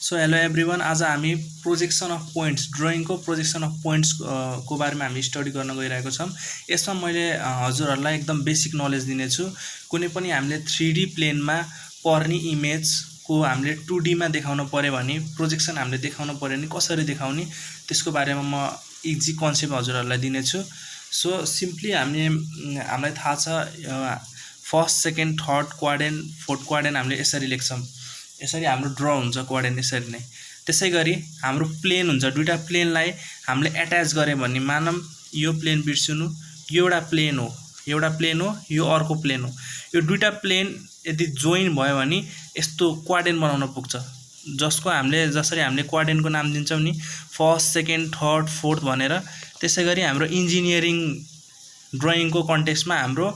So hello everyone, आज हामी projection of points ड्रइङको प्रोजेक्सन अफ पोइन्ट्स को बारेमा हामी स्टडी गर्न गइरहेको छौँ। यसमा मैले हजुरहरूलाई एकदम बेसिक नलेज दिनेछु। कुनै पनि हामीले 3D प्लेनमा पर्ने इमेजको हामीले 2D मा देखाउन पर्यो भने प्रोजेक्सन हामीले देखाउन पर्यो भने कसरी देखाउने त्यसको बारेमा म इजी कन्सेप्ट हजुरहरूलाई दिनेछु। सो सिम्पली हामीलाई थाहा छ first, second, third quadrant, fourth quadrant हामीले यसरी लेख्छौँ। यसरी हाम्रो ड्र हुन्छ क्वाड्रेन्ट यसरी नै। त्यसैगरी हाम्रो प्लेन हुन्छ, दुईटा प्लेनलाई हामीले एट्याच गरे भने मानौँ यो प्लेन बिर्सिनु, यो एउटा प्लेन हो, यो अर्को प्लेन हो। यो दुईटा प्लेन यदि जोइन भयो भने यस्तो क्वाड्रेन्ट बनाउन पुग्छ, जसरी हामीले क्वाड्रेन्टको नाम दिन्छौँ नि, फर्स्ट, सेकेन्ड, थर्ड, फोर्थ भनेर। त्यसैगरी हाम्रो इन्जिनियरिङ ड्रइङको कन्टेक्स्टमा हाम्रो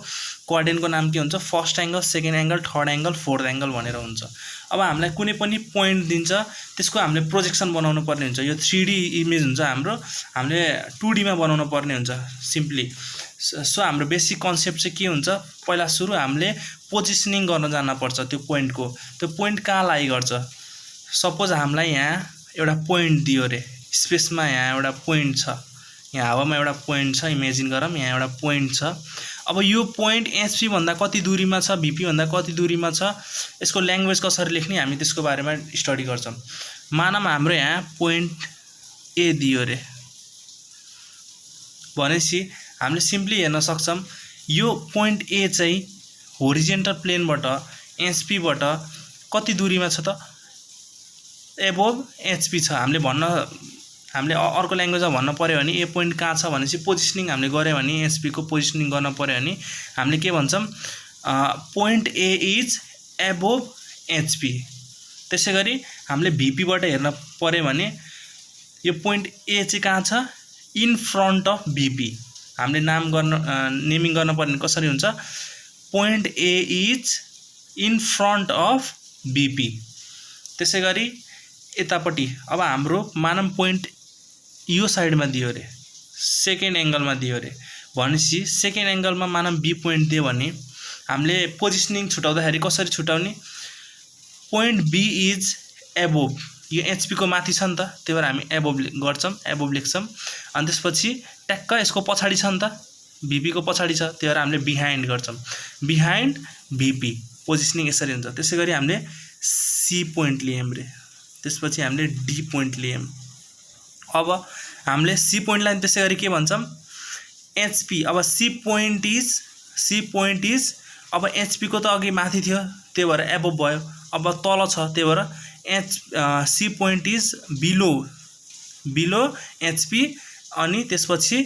क्वाड्रेन्टको नाम के हुन्छ? First angle, second angle, third angle, fourth angle भनेर हुन्छ। अब हामीलाई कुनै पनि पोइन्ट दिन्छ, त्यसको हामीले प्रोजेक्सन बनाउनु पर्ने हुन्छ। यो 3D इमेज हुन्छ हाम्रो, हामीले 2D मा बनाउनु पर्ने हुन्छ सिम्पली। सो हाम्रो बेसिक कन्सेप्ट चाहिँ के हुन्छ? पहिला सुरु हामीले पोजिसनिङ गर्न जान्न पर्छ त्यो पोइन्टको। त्यो पोइन्ट कहाँ लाई गर्छ? सपोज हामीलाई यहाँ एउटा पोइन्ट दियो रे, स्पेसमा यहाँ एउटा पोइन्ट छ, यहाँ हावामा एउटा पोइन्ट छ, इमेजिन गरौँ यहाँ एउटा पोइन्ट छ। अब यो पोइन्ट एचपी भन्दा कति दूरीमा छ, भीपी भन्दा कति दूरीमा छ, यसको ल्याङ्ग्वेज कसरी लेख्ने हामी त्यसको बारेमा स्टडी गर्छौँ। मानौँ हाम्रो यहाँ पोइन्ट ए दियो रे भनेपछि हामीले सिम्पली हेर्न सक्छौँ यो पोइन्ट ए चाहिँ होरिजेन्टल प्लेनबाट एचपीबाट कति दूरीमा छ त? एबोभ एचपी छ। हामीले अर्को ल्याङ्ग्वेजमा भन्न पर्यो भने ए पोइन्ट कहाँ छ भनेपछि पोजिसनिङ हामीले गऱ्यो भने एचपी को पोजिसनिङ गर्न पर्यो भने हामीले के भन्छौँ? Point A is above HP. त्यसैगरी हामीले भीपीबाट हेर्न पर्यो भने यो पोइन्ट ए चाहिँ कहाँ छ? In front of VP. हामीले नेमिङ गर्न पर्यो भने कसरी हुन्छ? Point A is in front of VP. त्यसैगरी यतापट्टि अब हाम्रो मानम पोइन्ट यो साइडमा दियो रे, सेकेन्ड एंगलमा दियो रे भनेपछि सेकेन्ड एंगलमा मानम बी पोइन्ट दियो भने हामीले पोजिसनिङ छुटाउँदाखेरि कसरी छुटाउने? पोइन्ट बी इज एबोभ, यो एचपी को माथि छ नि त, त्यही भएर हामी एबोभ गर्छौँ, एबोभ लेख्छौँ। अनि त्यसपछि ट्याक्क यसको पछाडि छ नि त, भीपी को पछाडि छ, त्यही भएर हामीले बिहाइन्ड गर्छौँ, बिहाइन्ड भीपी। पोजिसनिङ यसरी हुन्छ। त्यसैगरी हामीले सी पोइन्ट लियौँ रे, त्यसपछि हामीले डी पोइन्ट लियौँ। अब हामीले सी पोइन्टलाई त्यसैगरी के भन्छौँ? एचपी। अब सी पोइन्ट इज अब एचपी को त अघि माथि थियो, त्यही भएर एबोभ भयो। अब तल छ, त्यही भएर C point is below HP. अनि त्यसपछि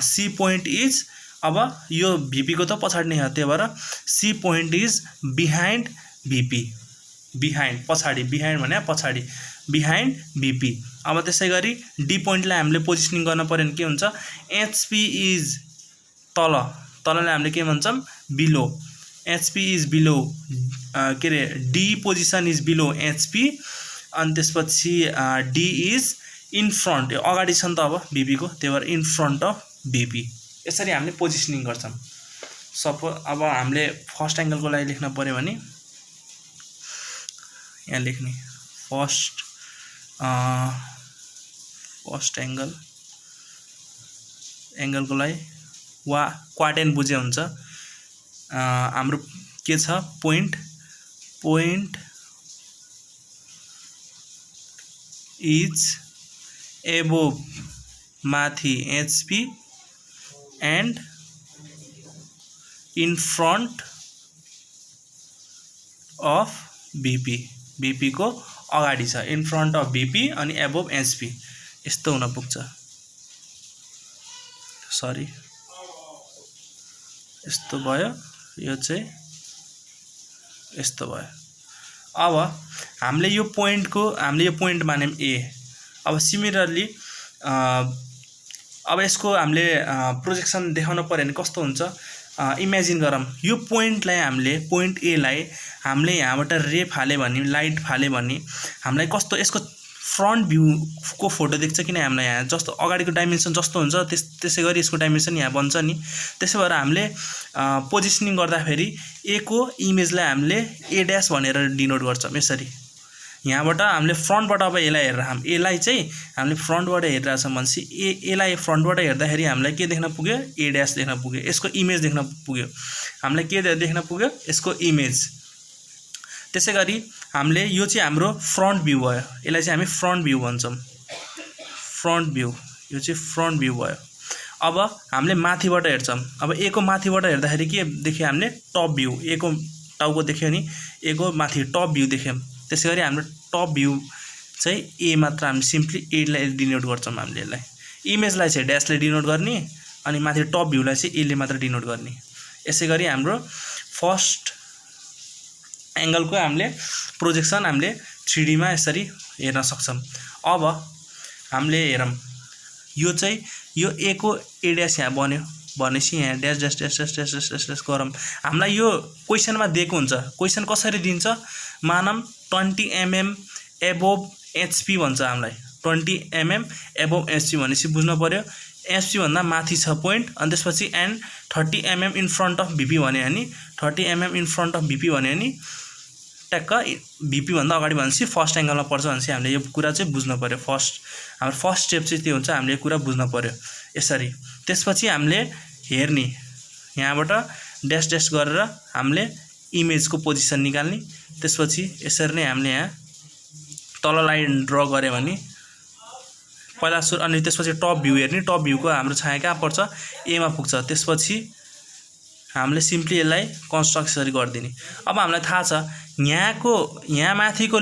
सी पोइन्ट इज, अब यो भीपी को त पछाडि नै हो, त्यही भएर C point is behind VP. Behind पछाडि, बिहाइन्ड भने पछाडि, बिहाइन्ड भीपी। अब त्यसैगरी डी पोइन्टलाई हामीले पोजिसनिङ गर्न पर्यो भने के हुन्छ? एचपी इज तललाई हामीले के भन्छौँ? बिलो। एचपी इज बिलो, के अरे D position is below HP. अनि त्यसपछि डी इज इन फ्रन्ट, यो अगाडि छ नि त अब भीपी को, त्यही भएर इन फ्रन्ट अफ भीपी। यसरी हामीले पोजिसनिङ गर्छौँ। सपोज अब हामीले फर्स्ट एंगलको लागि लेख्न पर्यो भने यहाँ लेख्ने फर्स्ट एंगलको लागि वा क्वाड्रेन्ट बुझे हुन्छ। हाम्रो के छ? पोइन्ट इज एबोभ माथि HP and in front of VP. VP को अगाडि छ, इन फ्रन्ट अफ भीपी अनि एबोभ एचपी। यस्तो हुन पुग्छ। सरी, यस्तो भयो, यो चाहिँ यस्तो भयो। अब हामीले यो पोइन्ट मान्यौँ ए। अब सिमिलरली अब यसको हामीले प्रोजेक्सन देखाउन पर्यो भने कस्तो हुन्छ? इमेजिन गरौँ यो पोइन्टलाई हामीले, पोइन्ट ए लाई हामीले यहाँबाट रे फाल्यो भने, लाइट फाल्यो भने हामीलाई कस्तो यसको फ्रन्ट भ्यू को फोटो देख्छ कि हामीलाई यहाँ जस्तो अगाडिको डाइमेन्सन जस्तो हुन्छ त्यसैगरी यसको डाइमेन्सन यहाँ बन्छ नि। त्यसै भएर हामीले पोजिसनिङ गर्दाखेरि ए को इमेजलाई हामीले ए डैश भनेर डिनोट गर्छौं। यसरी यहाँबाट हामीले फ्रन्टबाट अब यसलाई हेरेर यसलाई चाहिँ हामीले फ्रन्टबाट हेरिरहेको छौँ भनेपछि यसलाई फ्रन्टबाट हेर्दाखेरि हामीलाई के देख्न पुग्यो ए ड्यास देख्न पुग्यो यसको इमेज देख्न पुग्यो हामीलाई के देख्न पुग्यो यसको इमेज त्यसै गरी हामीले यो चाहिँ हाम्रो फ्रन्ट भ्यू भयो यसलाई चाहिँ हामी फ्रन्ट भ्यू भन्छौँ फ्रन्ट भ्यू यो चाहिँ फ्रन्ट भ्यू भयो अब हामीले माथिबाट हेर्छौँ अब ए को माथिबाट हेर्दाखेरि के देख्यो हामीले टप भ्यू ए को टाउको देख्यो नि ए को माथि टप भ्यू देख्यौँ त्यसै गरी हाम्रो टप भ्यू चाहिँ ए मात्र हामी सिम्पली एलाई डिनोट गर्छौँ हामीले यसलाई इमेजलाई चाहिँ ड्यासले डिनोट गर्ने अनि माथि टप भ्यूलाई चाहिँ एले मात्र डिनोट गर्ने यसै गरी हाम्रो फर्स्ट एंगलको हामीले प्रोजेक्सन हामीले 3D मा यसरी हेर्न सक्छौं। अब हामीले हेरौं यो चाहिँ यो ए को ए ड्यास यहाँ बन्यो भनेपछि यहाँ dash dash dash dash dash dash dash गरौँ हामीलाई यो क्वेशनमा दिएको हुन्छ क्वेशन कसरी दिन्छ मानम 20 mm एबोभ एचपी भन्छ हामीलाई 20 mm एबोभ एचपी भनेपछि बुझ्नु पर्यो एचपी भन्दा माथि छ पोइन्ट अनि त्यसपछि and 30 mm in front of VP भन्यो अनि 30 mm in front of VP भन्यो अनि टक्क भिपी भन्दा अगाडि भनेपछि फर्स्ट एंगलमा पर्छ भनेपछि हामीले यो कुरा चाहिँ बुझ्नु पर्यो हाम्रो फर्स्ट स्टेप चाहिँ त्यो हुन्छ हामीले यो कुरा बुझ्नु पर्यो यसरी त्यसपछि हामीले हेर्ने यहाँबाट ड्यास ड्यास गरेर हामीले इमेजको पोजिसन निकाल्ने त्यसपछि यसरी नै हामीले यहाँ तल लाइन ड्र गरे भने पहिला सुरु अनि त्यसपछि टप भ्यू हेर्ने टप भ्यूको हाम्रो छाया कहाँ पर्छ ए मा पुग्छ त्यसपछि हामीले सिम्पली यसलाई कन्स्ट्रक्ट यसरी गर्दिने अब हामीलाई थाहा छ यहाँ माथिको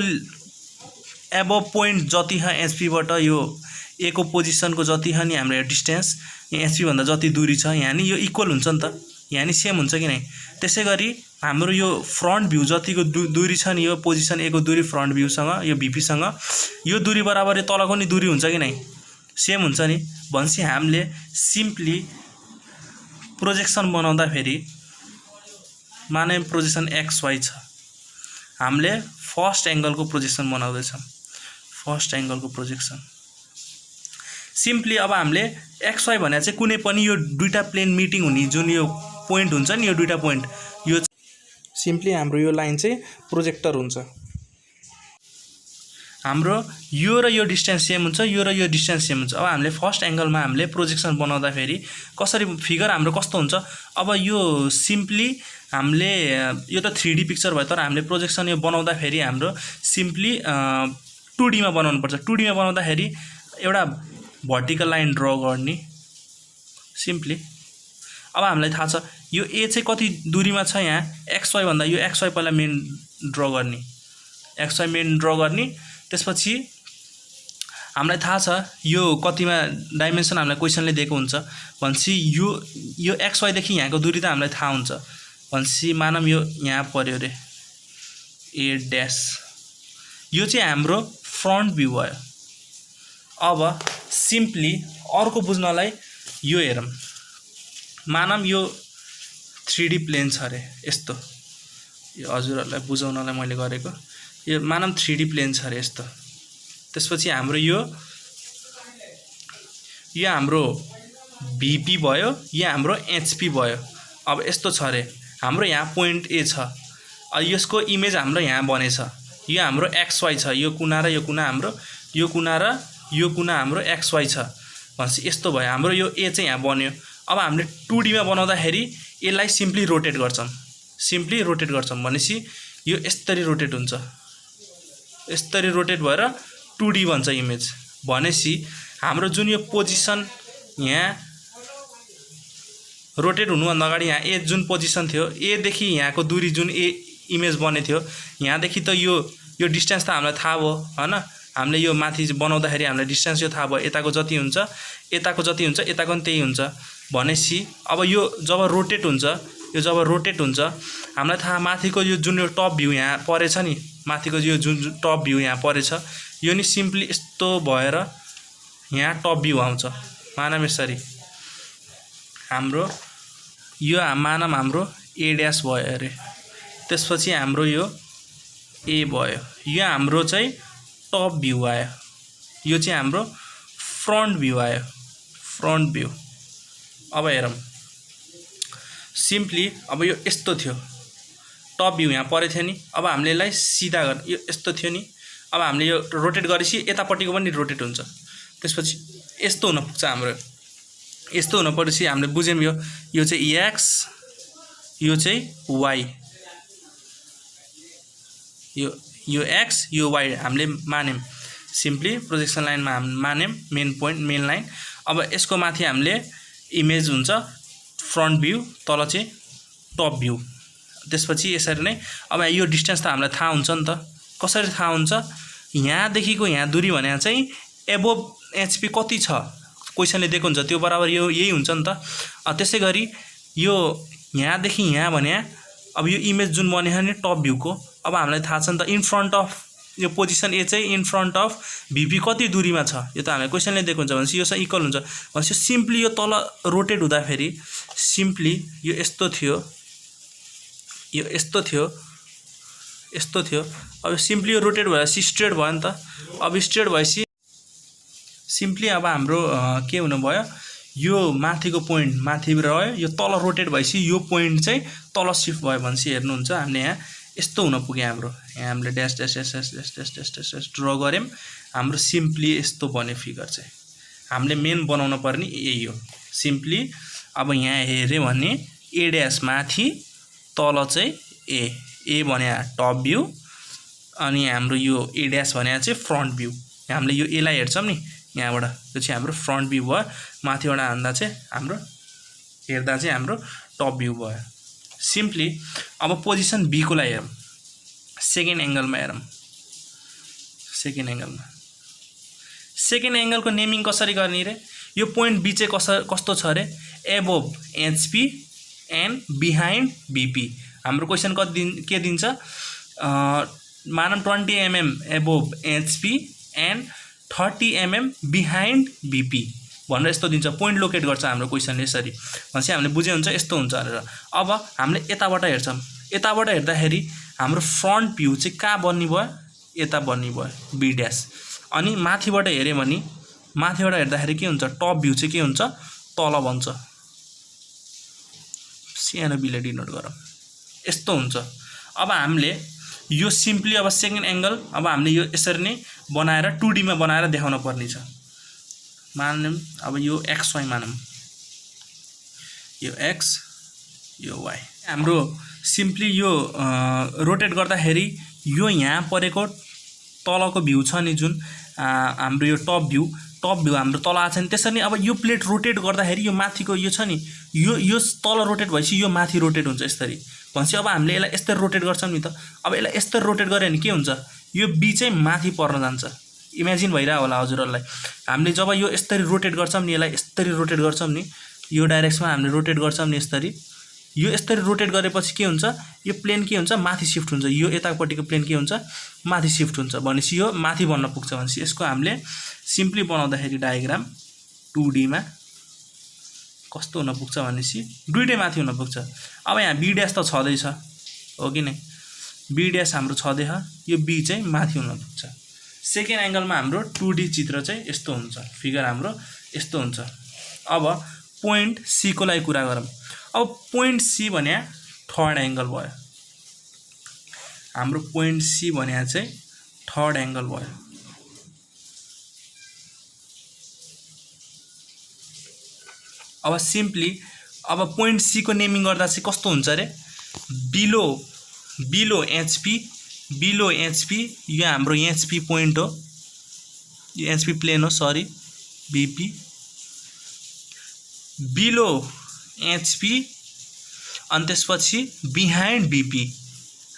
एबोभ पोइन्ट जति छ एचपी बाट यो ए को पोजिसनको जति छ नि हाम्रो डिस्टेन्स यहाँ एचपी भन्दा जति दूरी छ यहाँ नि यो इक्वल हुन्छ नि त यहाँ नि सेम हुन्छ कि नै त्यसैगरी हाम्रो यो फ्रन्ट भ्यू जतिको दूरी छ नि यो पोजिसन ए को दूरी फ्रन्ट भ्यू सँग यो भिपी सँग यो दूरी बराबर यो तलको नि दूरी हुन्छ कि नै सेम हुन्छ नि भनेपछि हामीले सिम्पली प्रोजेक्सन बनाउँदा फेरि माने प्रोजेक्सन एक्स वाई छ हामीले फर्स्ट एंगलको प्रोजेक्सन बनाउँदै छौं फर्स्ट एंगलको प्रोजेक्सन सिम्पली अब हामीले एक्स वाई भने चाहिँ कुनै पनि यो दुईटा प्लेन मिटिङ हुने जुन यो पोइन्ट हुन्छ नि यो दुईटा पोइन्ट यो सिम्पली हाम्रो यो लाइन चाहिँ प्रोजेक्टर हुन्छ हाम्रो यो र यो डिस्टेन्स सेम हुन्छ यो र यो डिस्टेन्स सेम हुन्छ अब हामीले फर्स्ट एंगलमा हामीले प्रोजेक्सन बनाउँदा फेरि कसरी फिगर हाम्रो कस्तो हुन्छ अब यो सिम्पली हामीले यो त 3D पिक्चर भयो तर हामीले प्रोजेक्सन यो बनाउँदा फेरि हाम्रो सिम्पली 2D मा बनाउनु पर्छ 2D मा बनाउँदा फेरि एउटा भर्टिकल लाइन ड्र गर्ने सिम्पली अब हामीलाई थाहा छ यो ए चाहिँ कति दूरीमा छ यहाँ एक्स वाई भन्दा यो एक्स वाई पहिला मेन ड्र गर्ने एक्स वाई मेन ड्र गर्ने त्यसपछि हामीलाई थाहा छ यो कतिमा डाइमेन्सन हामीलाई क्वेशनले दिएको हुन्छ भनेपछि यो एक्स वाई देखि यहाँको दूरी त हामीलाई थाहा हुन्छ भनेपछि मानम यो यहाँ पर्यो रे ए ड्यास यो चाहिँ हाम्रो फ्रन्ट भ्यू भयो अब सिम्पली अर्को बुझ्नलाई यो हेरौं मानम यो 3D प्लेन छ रे यस्तो यो हजुरहरुलाई बुझाउनलाई मैले गरेको यो मानम 3D प्लेन छ रे यस्तो त्यसपछि हाम्रो यो हाम्रो भिपी भयो यो हाम्रो एचपी भयो अब यस्तो छ रे हाम्रो यहाँ पोइन्ट ए छ अब यसको इमेज हाम्रो यहाँ बनेछ यो हाम्रो एक्स वाई छ यो कुना र यो कुना हाम्रो यो कुना र यो कुना हाम्रो एक्स वाई छ भनेपछि यस्तो भयो हाम्रो यो ए चाहिँ यहाँ बन्यो अब हामीले 2D मा बनाउँदाखेरि यसलाई सिम्पली रोटेट गर्छौं भनेपछि यो यसरी रोटेट हुन्छ यसरी रोटेट भएर 2D बन्छ इमेज भनेपछि हाम्रो जुन यो पोजिसन यहाँ रोटेट हुनुभन्दा अगाडि यहाँ ए जुन पोजिसन थियो ए देखि यहाँको दूरी जुन ए इमेज बने थियो यहाँ देखि त यो डिस्टेन्स त हामीलाई थाहा भयो हैन हामीले यो माथि बनाउँदाखेरि हामीलाई डिस्टेन्स यो थाहा भयो यताको जति हुन्छ यताको पनि त्यही हुन्छ भनेपछि अब यो जब रोटेट हुन्छ हामीलाई थाहा माथिको यो जुन यो टप भ्यू यहाँ परेछ नि माथिको यो जुन टप भ्यू यहाँ परेछ यो नि सिम्पली यस्तो भएर यहाँ टप भ्यू आउँछ मानम यसरी हाम्रो यो मानम हाम्रो ए ड्यास भयो अरे त्यसपछि हाम्रो यो ए भयो यो हाम्रो चाहिँ टप भ्यू आयो यो चाहिँ हाम्रो फ्रन्ट भ्यू आयो फ्रन्ट भ्यू अब हेरौं सिम्पली अब यो यस्तो थियो टप भ्यू यहाँ परे थियो नि अब हामीले यसलाई सिधा गर्न यो यस्तो थियो नि अब हामीले यो रोटेट गरेपछि यतापट्टिको पनि रोटेट हुन्छ। त्यसपछि यस्तो हुन पुग्छ हाम्रो। यस्तो हुन परेपछि हामीले बुझ्यौँ यो चाहिँ एक्स, यो चाहिँ वाई, यो एक्स यो वाई हामीले मान्यौँ। सिम्पली प्रोजेक्सन लाइनमा हामी मान्यौँ मेन पोइन्ट मेन लाइन। अब यसको माथि हामीले इमेज हुन्छ फ्रन्ट भ्यू, तल चाहिँ टप भ्यू। त्यसपछि यसरी नै अब यो डिस्टेन्स त हामीलाई थाहा हुन्छ नि त। कसरी थाहा हुन्छ? यहाँदेखिको यहाँ दूरी भने चाहिँ एबोभ एचपी कति छ क्वेसनले दिएको हुन्छ, त्यो बराबर यो यही हुन्छ नि त। त्यसै गरी यो यहाँदेखि यहाँ भने अब यो इमेज जुन बनेको नि टप भ्यूको, अब हामीलाई थाहा छ नि त इन फ्रन्ट अफ यो पोजिसन ए चाहिँ इन फ्रन्ट अफ भिपी कति दूरीमा छ, यो त हामीलाई क्वेसनले दिएको हुन्छ भनेपछि यो चाहिँ इक्वल हुन्छ भनेपछि सिम्पली यो तल रोटेट हुँदाखेरि सिम्पली यो यस्तो थियो, यो यस्तो थियो, यस्तो थियो। अब सिम्पली यो रोटेट भएपछि स्ट्रेट भयो नि त। अब स्ट्रेट भएपछि सिम्पली अब हाम्रो के हुनु भयो, यो माथिको पोइन्ट माथि रह्यो, यो तल रोटेट भएपछि यो पोइन्ट चाहिँ तल सिफ्ट भयो भनेपछि हेर्नुहुन्छ हामीले यहाँ यस्तो हुन पुग्यो हाम्रो। यहाँ हामीले dash dash dash dash dash dash dash dash dash draw गऱ्यौँ, हाम्रो सिम्पली यस्तो बन्यो फिगर चाहिँ। हामीले मेन बनाउन पर्ने यही हो सिम्पली। अब यहाँ हेऱ्यो भने ए ड्यास माथि, तल चाहिँ ए भने टप भ्यू, अनि हाम्रो यो ए ड्यास भने चाहिँ फ्रन्ट भ्यू। हामीले यो एलाई हेर्छौँ नि यहाँबाट, यो चाहिँ हाम्रो फ्रन्ट भ्यू भयो, माथिबाट हान्दा चाहिँ हाम्रो हेर्दा चाहिँ हाम्रो टप भ्यू भयो। सिम्पली अब पोजिसन बी को लागि हेरौँ, सेकेन्ड एङ्गलमा हेरौँ। सेकेन्ड एङ्गलमा सेकेन्ड एङ्गलको नेमिङ कसरी गर्ने रे? यो पोइन्ट बी चाहिँ कस्तो छ अरे? Above HP and behind BP. हाम्रो क्वेसन कति के दिन्छ? मानौँ 20 mm above HP and 30 mm behind BP भनेर यस्तो दिन्छ। पोइन्ट लोकेट गर्छ हाम्रो क्वेसनले यसरी भनेपछि हामीले बुझे हुन्छ यस्तो हुन्छ भनेर। अब हामीले यताबाट हेर्छौँ, यताबाट हेर्दाखेरि हाम्रो फ्रन्ट भ्यू चाहिँ कहाँ बन्ने भयो? यता बन्ने भयो बी ड्यास। अनि माथिबाट हेऱ्यो भने माथिबाट हेर्दाखेरि के हुन्छ? टप भ्यू चाहिँ के हुन्छ? तल बन्छ। सानो बीले डिनोट गरौँ, यस्तो हुन्छ। अब हामीले यो सिम्पली अब सेकेन्ड एङ्गल अब हामीले यो यसरी नै बनाएर 2D मा बनाएर देखाउन पर्ने छ। मानौँ अब यो एक्स वाई मानौँ, यो एक्स यो वाई। हाम्रो सिम्पली यो रोटेट गर्दाखेरि यो यहाँ परेको तलको भ्यू छ नि जुन हाम्रो यो टप भ्यू हाम्रो तल आएको छ नि, त्यसरी नै अब यो प्लेट रोटेट गर्दाखेरि यो माथिको यो छ नि यो तल रोटेट भएपछि यो माथि रोटेट हुन्छ यसरी भनेपछि अब हामीले यसलाई यस्तरी रोटेट गर्छौँ नि त। अब यसलाई यस्तरी रोटेट गऱ्यो भने के हुन्छ? यो बी चाहिँ माथि पर्न जान्छ। इमेजिन भइरहेको होला हजुरहरूलाई। हामीले जब यो यस्तरी रोटेट गर्छौँ नि, यसलाई यस्तरी रोटेट गर्छौँ नि, यो डाइरेक्सनमा हामीले रोटेट गर्छौँ नि यस्तरी, यो यस्तरी रोटेट गरेपछि के हुन्छ? यो प्लेन के हुन्छ? माथि सिफ्ट हुन्छ। यो यतापट्टिको प्लेन के हुन्छ? माथि सिफ्ट हुन्छ भनेपछि यो माथि बन्न पुग्छ भनेपछि यसको हामीले सिम्पली बनाउँदाखेरि डायग्राम 2D मा कस्तो हुन पुग्छ भनेपछि दुईटै माथि हुन पुग्छ। अब यहाँ बी ड्यास त छँदैछ हो कि नै? बी ड्यास हाम्रो छँदैछ, यो बी चाहिँ माथि हुन पुग्छ। सेकेन्ड एङ्गलमा हाम्रो 2D चित्र चाहिँ यस्तो हुन्छ, फिगर हाम्रो यस्तो हुन्छ। अब पोइन्ट सी को लागि कुरा गरौँ। अब पोइन्ट सी भने थर्ड एङ्गल भयो। हाम्रो पोइन्ट सी भने चाहिँ थर्ड एङ्गल भयो। अब सिम्पली अब पोइन्ट सी को नेमिङ गर्दा चाहिँ कस्तो हुन्छ अरे? बिलो एचपी यो हाम्रो एचपी पोइन्ट हो, यो एचपी प्लेन हो, सरी बीपी बिलो एचपी अनि त्यसपछि बिहाइन्ड बीपी।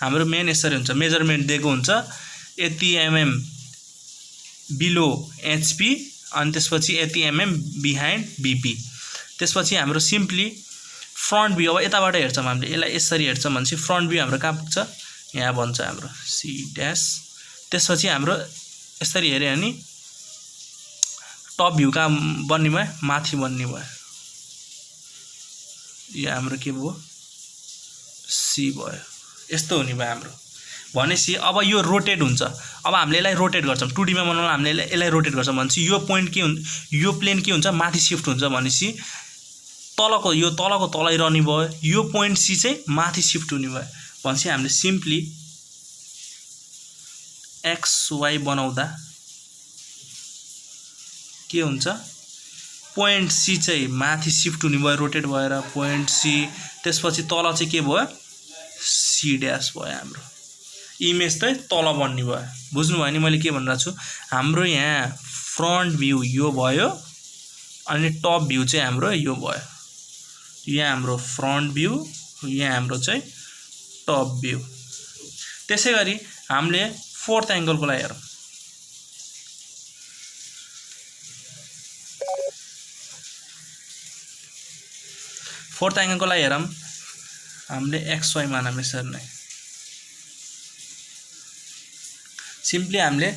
हाम्रो मेन यसरी हुन्छ, मेजरमेन्ट दिएको हुन्छ यति एमएम बिलो एचपी अनि त्यसपछि यति एमएम बिहाइन्ड बीपी। त्यसपछि हाम्रो सिम्पली फ्रन्ट भ्यू अब यताबाट हेर्छौँ हामीले, यसलाई यसरी हेर्छौँ भनेपछि फ्रन्ट भ्यू हाम्रो कहाँ पुग्छ? यहाँ बन्छ हाम्रो सी ड्यास। त्यसपछि हाम्रो यसरी हेऱ्यो भने टप भ्यू कहाँ बन्ने भयो? माथि बन्ने भयो। यो हाम्रो के भयो? सी भयो। यस्तो हुने भयो हाम्रो भनेपछि अब यो रोटेट हुन्छ। अब हामीले यसलाई रोटेट गर्छौँ 2D मा बनाउन हामीले यसलाई रोटेट गर्छौँ भनेपछि यो पोइन्ट के हुन्छ? यो प्लेन के हुन्छ? माथि सिफ्ट हुन्छ भनेपछि तलको तलै रहने भयो। यो पोइन्ट सी चाहिँ माथि सिफ्ट हुने भयो भनेपछि हामीले सिम्पली XY बनाउँदा के हुन्छ, पोइन्ट सी चाहिँ माथि शिफ्ट हुने भयो रोटेट भएर पोइन्ट सी, त्यसपछि तल चाहिँ के भयो सी ड्यास भयो। हाम्रो इमेज चाहिँ तल बन्ने भयो। बुझ्नुभयो नि मैले के भनिरहेको छु, हाम्रो यहाँ फ्रन्ट भ्यू यो भयो अनि टप भ्यू चाहिँ हाम्रो यो भयो। यहाँ हाम्रो फ्रन्ट भ्यू, यहाँ हाम्रो चाहिँ टप भ्यू। त्यसै गरी हामीले फोर्थ एंगलको लागि हेरौँ। फोर्थ एंगलको लागि हेरौँ, हामीले XY मानौँ यसरी नै, सिम्पली हामीले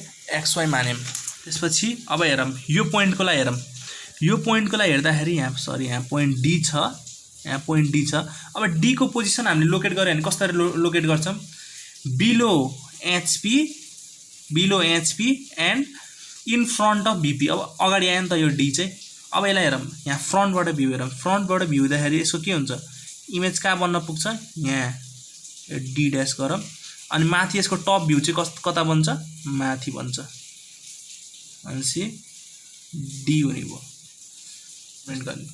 XY मान्यौँ। त्यसपछि अब हेरौँ यो पोइन्टको लागि हेरौँ। यो पोइन्टको लागि हेर्दाखेरि यहाँ सरी यहाँ पोइन्ट डी छ, यहाँ पोइन्ट डी छ। अब डी को पोजिसन हामीले लोकेट गऱ्यो भने कसरी लोकेट गर्छौँ, below HP and in front of BP. अब अगाडि आयो नि त यो डी चाहिँ। अब यसलाई हेरौँ, यहाँ फ्रन्टबाट भ्यू हेरौँ। फ्रन्टबाट भ्यू हुँदाखेरि यसको के हुन्छ, इमेज कहाँ बन्न पुग्छ, यहाँ डी ड्यास गरौँ अनि माथि यसको टप भ्यू चाहिँ कता बन्छ, माथि बन्छ अनि डी हुने भयो पेन्ट गर्ने।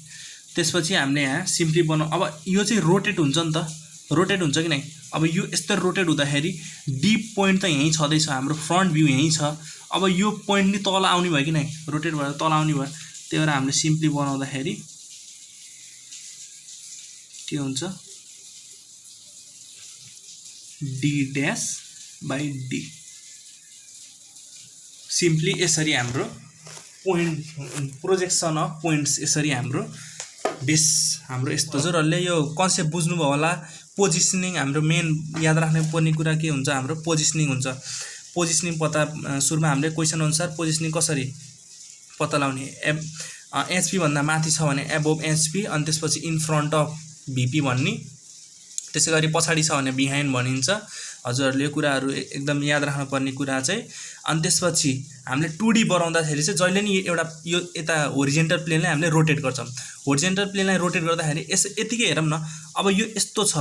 त्यसपछि हामीले यहाँ सिम्पली बनाऊ। अब यो चाहिँ रोटेट हुन्छ नि त, रोटेट हुन्छ कि नै। अब यो यस्तो रोटेट हुँदाखेरि डी पोइन्ट त यहीँ छँदैछ, हाम्रो फ्रन्ट भ्यू यहीँ छ। अब यो पोइन्ट नि तल आउने भयो कि नै, रोटेट भएर तल आउने भयो। त्यही भएर हामीले सिम्पली बनाउँदाखेरि के हुन्छ, D dash by D. Simply यसरी हाम्रो पोइन्ट प्रोजेक्सन अफ पोइन्ट्स यसरी हाम्रो बेस हाम्रो यस्तो छ। र यो कन्सेप्ट बुझ्नुभयो होला। पोजिसनिङ हाम्रो मेन याद राख्ने पर्ने कुरा के हुन्छ, हाम्रो पोजिसनिङ हुन्छ। पोजिसनिङ पता सुरुमा हामीले क्वेसन अनुसार पोजिसनिङ कसरी पत्ता लगाउने, एचपी भन्दा माथि छ भने एबोभ एचपी अनि त्यसपछि इन फ्रन्ट अफ भिपी भन्ने। त्यसै गरी पछाडि छ भने बिहाइन्ड भनिन्छ। हजुरहरूले यो कुराहरू एकदम याद राख्नुपर्ने कुरा चाहिँ। अनि त्यसपछि हामीले 2D बनाउँदाखेरि चाहिँ जहिले नि एउटा यो यता होरिजेन्टल प्लेनलाई हामीले रोटेट गर्छौँ। होरिजेन्टल प्लेनलाई रोटेट गर्दाखेरि यतिकै हेरौँ न। अब यो यस्तो छ,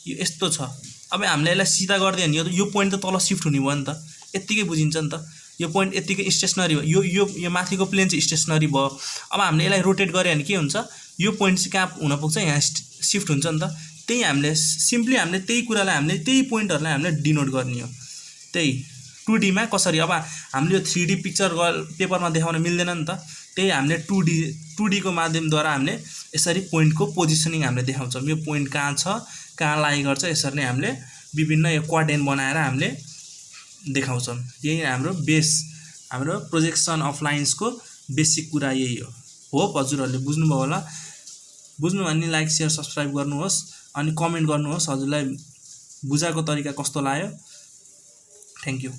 यो यस्तो छ। अब हामीले यसलाई सिधा गरिदियो भने यो पोइन्ट त तल सिफ्ट हुने भयो नि त, यत्तिकै बुझिन्छ नि त। यो पोइन्ट यत्तिकै स्टेसनरी भयो, यो माथिको प्लेन चाहिँ स्टेसनरी भयो। अब हामीले यसलाई रोटेट गऱ्यो भने के हुन्छ, यो पोइन्ट चाहिँ कहाँ हुन पुग्छ, यहाँ सिफ्ट हुन्छ नि त। त्यही हामीले सिम्पली हामीले त्यही कुरालाई हामीले त्यही पोइन्टहरूलाई हामीले डिनोट गर्ने हो। त्यही 2D मा कसरी। अब हामीले यो 3D पिक्चर पेपरमा देखाउन मिल्दैन नि त। त्यही हामीले 2D को माध्यमद्वारा हामीले यसरी पोइन्टको पोजिसनिङ हामीले देखाउँछौँ। यो पोइन्ट कहाँ छ, कहाँ लाइ गर्छ, यसरी नै हामीले विभिन्न यो क्वाड्रेन्ट बनाएर हामीले देखाउँछौँ। यही हाम्रो बेस, हाम्रो प्रोजेक्सन अफ लाइन्सको बेसिक कुरा यही हो। होप हजुरहरूले बुझ्नुभयो होला। बुझ्नु भने लाइक शेयर सब्सक्राइब गर्नुहोस् अनि कमेन्ट गर्नुहोस् हजुरलाई बुझाएको तरिका कस्तो लाग्यो। Thank you.